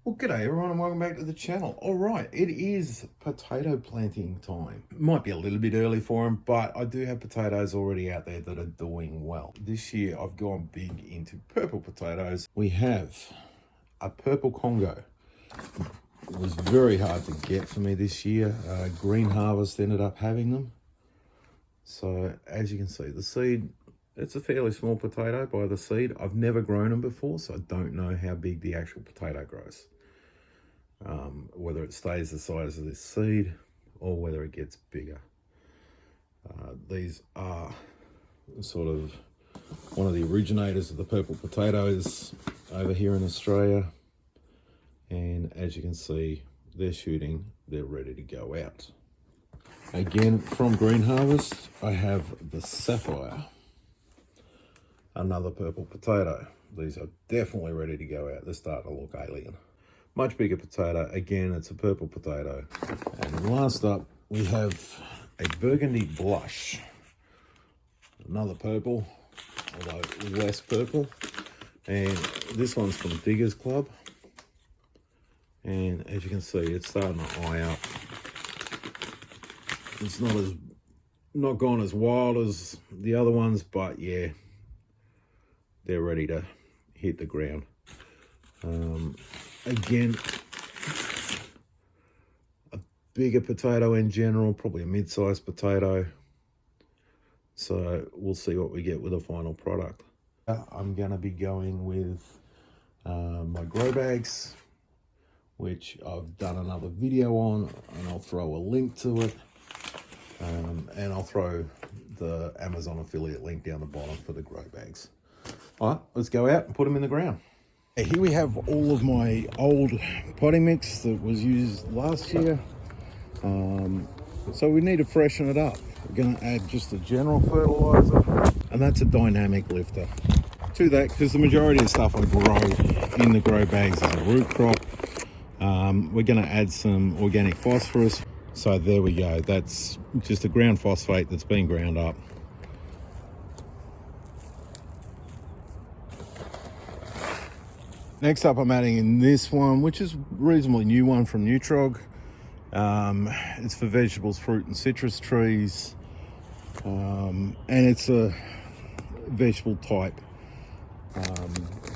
Well, g'day everyone and welcome back to the channel. All right, it is potato planting time. It might be a little bit early for them, but I do have potatoes already out there that are doing well. This year I've gone big into purple potatoes. We have a purple Congo. It was very hard to get for me this year. Green Harvest ended up having them. So as you can see, the seed, it's a fairly small potato by the seed. I've never grown them before, so I don't know how big the actual potato grows. Whether it stays the size of this seed or whether it gets bigger. These are sort of one of the originators of the purple potatoes over here in Australia. And as you can see, they're shooting, they're ready to go out. Again, from Green Harvest, I have the Sapphire, another purple potato. These are definitely ready to go out. They're starting to look alien. Much bigger potato. Again, it's a purple potato. And last up, we have a Burgundy Blush. Another purple, although less purple. And this one's from Diggers Club. And as you can see, it's starting to eye up. It's not gone as wild as the other ones, but yeah, they're ready to hit the ground. Again, a bigger potato in general, probably a mid-sized potato. So we'll see what we get with the final product. I'm going to be going with my grow bags, which I've done another video on, and I'll throw a link to it. And I'll throw the Amazon affiliate link down the bottom for the grow bags. All right, let's go out and put them in the ground. Here we have all of my old potting mix that was used last year. So we need to freshen it up. We're going to add just a general fertilizer, and that's a dynamic lifter to that, because the majority of stuff I grow in the grow bags is a root crop. We're going to add some organic phosphorus. So there we go. That's just a ground phosphate that's been ground up. Next up, I'm adding in this one, which is a reasonably new one from Nutrog. It's for vegetables, fruit and citrus trees. And it's a vegetable type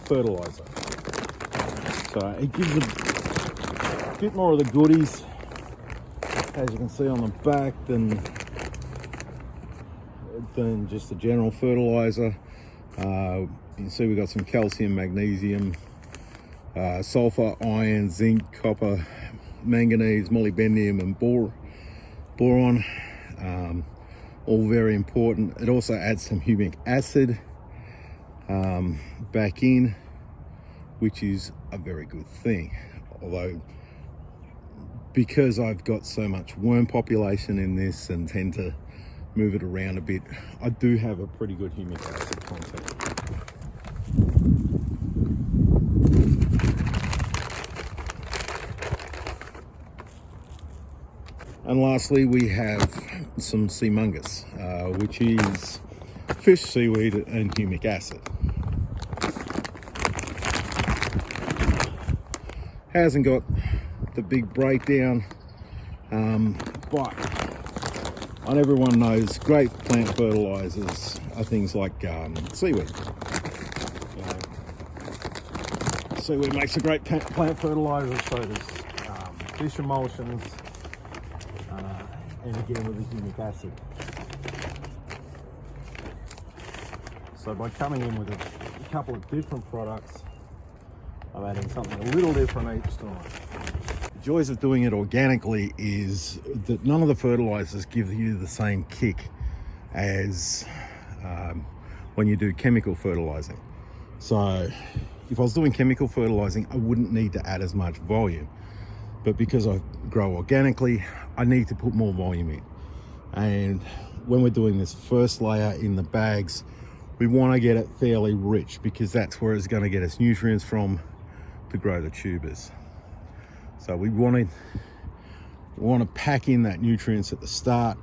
fertilizer. So it gives a bit more of the goodies, as you can see on the back, than just a general fertilizer. You can see we've got some calcium, magnesium, sulfur, iron, zinc, copper, manganese, molybdenum, and boron. All very important. It also adds some humic acid back in, which is a very good thing. Although, because I've got so much worm population in this and tend to move it around a bit, I do have a pretty good humic acid content. And lastly, we have some sea mungus, which is fish, seaweed, and humic acid. Hasn't got the big breakdown, but everyone knows great plant fertilizers are things like seaweed. Seaweed makes a great plant fertilizer, so does fish emulsions, and again with the humic acid. So by coming in with a couple of different products, I'm adding something a little different each time. The joys of doing it organically is that none of the fertilizers give you the same kick as when you do chemical fertilizing. So if I was doing chemical fertilizing, I wouldn't need to add as much volume. But because I grow organically, I need to put more volume in. And when we're doing this first layer in the bags, we want to get it fairly rich, because that's where it's going to get us nutrients from to grow the tubers. So we want to pack in that nutrients at the start.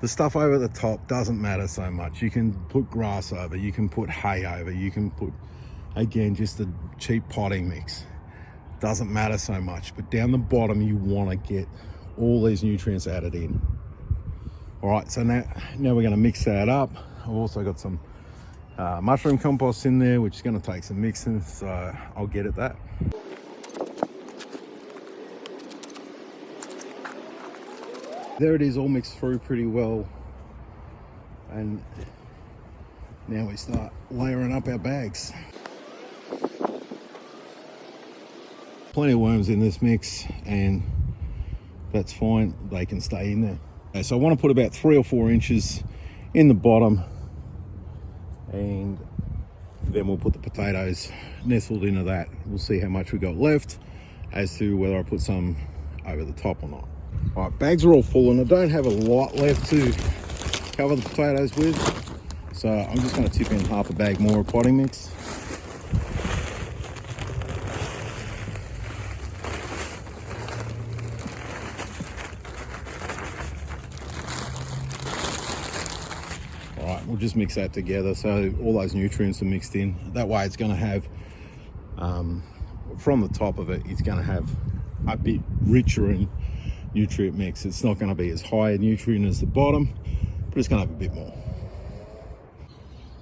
The stuff over the top doesn't matter so much. You can put grass over, you can put hay over, you can put, again, just a cheap potting mix. doesn't matter so much, but down the bottom you want to get all these nutrients added in. All right, so now we're going to mix that up. I've also got some mushroom compost in there, which is going to take some mixing, so I'll get at that. There it is, all mixed through pretty well, and now we start layering up our bags. Plenty of worms in this mix, and that's fine, they can stay in there. Okay, so I want to put about 3 or 4 inches in the bottom, and then we'll put the potatoes nestled into that. We'll see how much we got left as to whether I put some over the top or not. All right, bags are all full, and I don't have a lot left to cover the potatoes with, so I'm just going to tip in half a bag more of potting mix. All right, we'll just mix that together so all those nutrients are mixed in. That way it's going to have, from the top of it, it's going to have a bit richer in nutrient mix. It's not going to be as high a nutrient as the bottom, but it's going to have a bit more.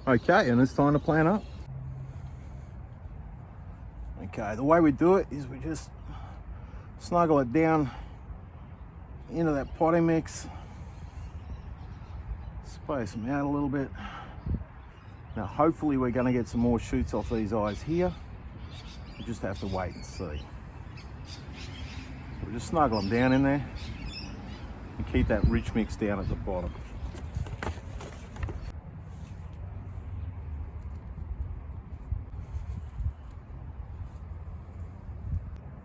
Okay, and it's time to plant up. Okay, the way we do it is we just snuggle it down into that potting mix, space them out a little bit. Now hopefully we're going to get some more shoots off these eyes here. We just have to wait and see. We'll just snuggle them down in there and keep that rich mix down at the bottom.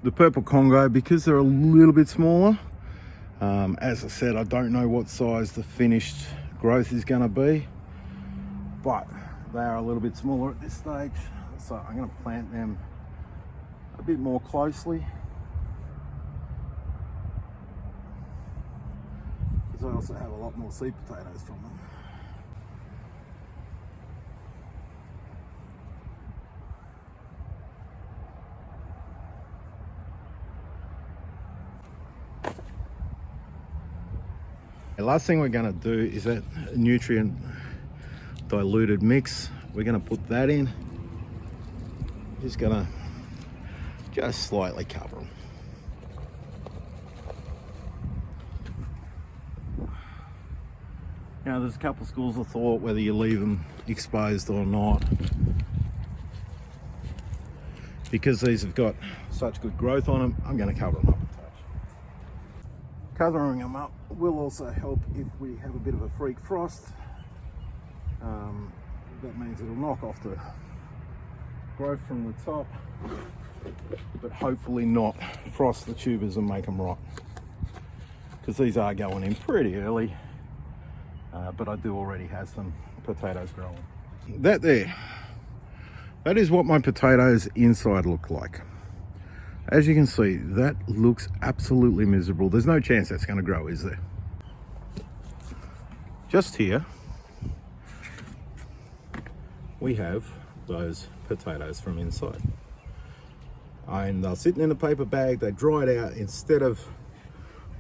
The purple Congo, because they're a little bit smaller, as I said, I don't know what size the finished growth is going to be, but they are a little bit smaller at this stage, so I'm going to plant them a bit more closely. I also have a lot more seed potatoes from them. The last thing we're going to do is that nutrient diluted mix. We're going to put that in. Just going to just slightly cover them. Now there's a couple of schools of thought whether you leave them exposed or not. Because these have got such good growth on them, I'm going to cover them up a touch. Covering them up will also help if we have a bit of a freak frost. That means it'll knock off the growth from the top, but hopefully not frost the tubers and make them rot. Because these are going in pretty early. But I do already have some potatoes growing. That is what my potatoes inside look like. As you can see, that looks absolutely miserable. There's no chance that's going to grow, is there? Just here, we have those potatoes from inside. And they're sitting in a paper bag, they dried out instead of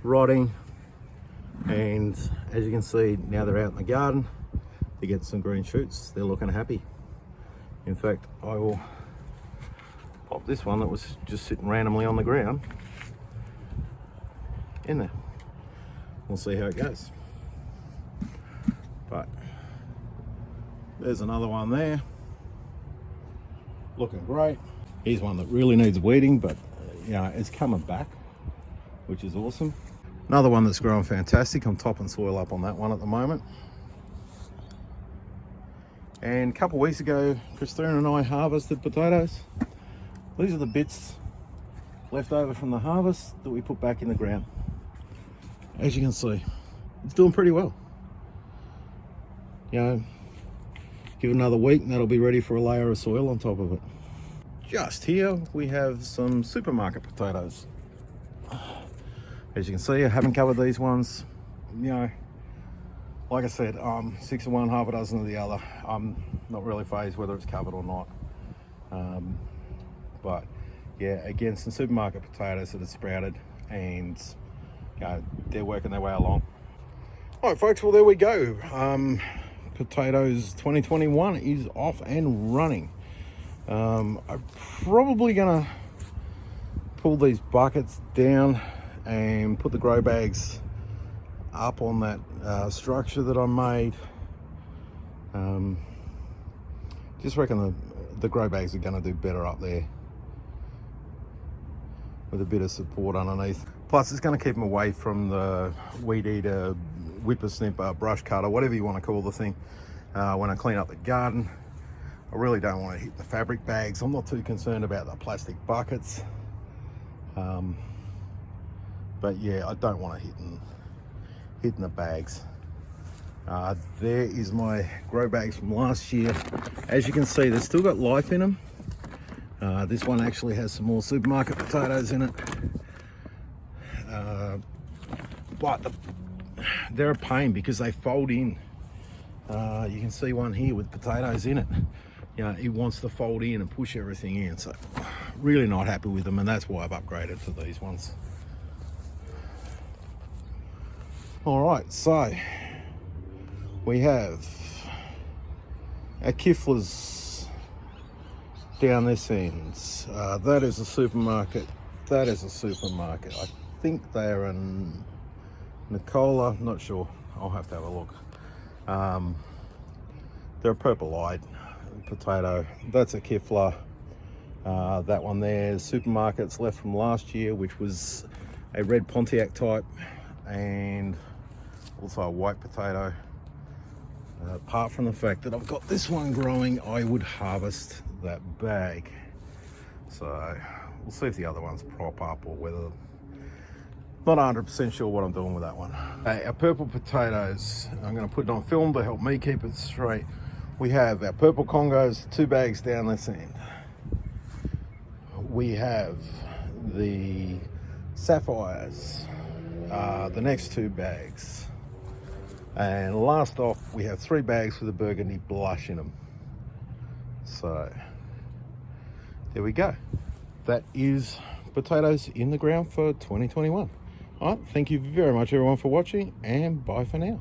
rotting. And as you can see, now they're out in the garden, they get some green shoots, they're looking happy. In fact, I will pop this one that was just sitting randomly on the ground in there. We'll see how it goes. But there's another one there, looking great. Here's one that really needs weeding, but you know, it's coming back, which is awesome. Another one that's growing fantastic. I'm topping soil up on that one at the moment. And a couple of weeks ago, Christina and I harvested potatoes. These are the bits left over from the harvest that we put back in the ground. As you can see, it's doing pretty well. You know, give it another week and that'll be ready for a layer of soil on top of it. Just here, we have some supermarket potatoes. As you can see, I haven't covered these ones. You know, like I said, 6 of one, half a dozen of the other. I'm not really phased whether it's covered or not. But yeah, again, some supermarket potatoes that have sprouted, and they're working their way along. All right, folks, well, there we go. Potatoes 2021 is off and running. I'm probably gonna pull these buckets down and put the grow bags up on that structure that I made. Just reckon the grow bags are gonna do better up there with a bit of support underneath. Plus, it's going to keep them away from the weed eater, whippersnipper, brush cutter, whatever you want to call the thing. When I clean up the garden, I really don't want to hit the fabric bags. I'm not too concerned about the plastic buckets. But yeah, I don't want to hit the bags. There is my grow bags from last year. As you can see, they've still got life in them. This one actually has some more supermarket potatoes in it. But they're a pain because they fold in. You can see one here with potatoes in it. It wants to fold in and push everything in. So really not happy with them, and that's why I've upgraded to these ones. All right, so we have our Kiflers down this end. That is a supermarket. That is a supermarket. I think they're in Nicola, not sure. I'll have to have a look. They're a purple-eyed potato. That's a Kifler. That one there is supermarkets left from last year, which was a red Pontiac type and also a white potato. Apart from the fact that I've got this one growing, I would harvest that bag. So we'll see if the other ones prop up or whether, not 100% sure what I'm doing with that one. Our purple potatoes, I'm going to put it on film to help me keep it straight. We have our purple Congos, 2 bags down this end. We have the sapphires, the next 2 bags. And last off, we have 3 bags with a burgundy blush in them. So there we go. That is potatoes in the ground for 2021. All right, thank you very much everyone for watching, and bye for now.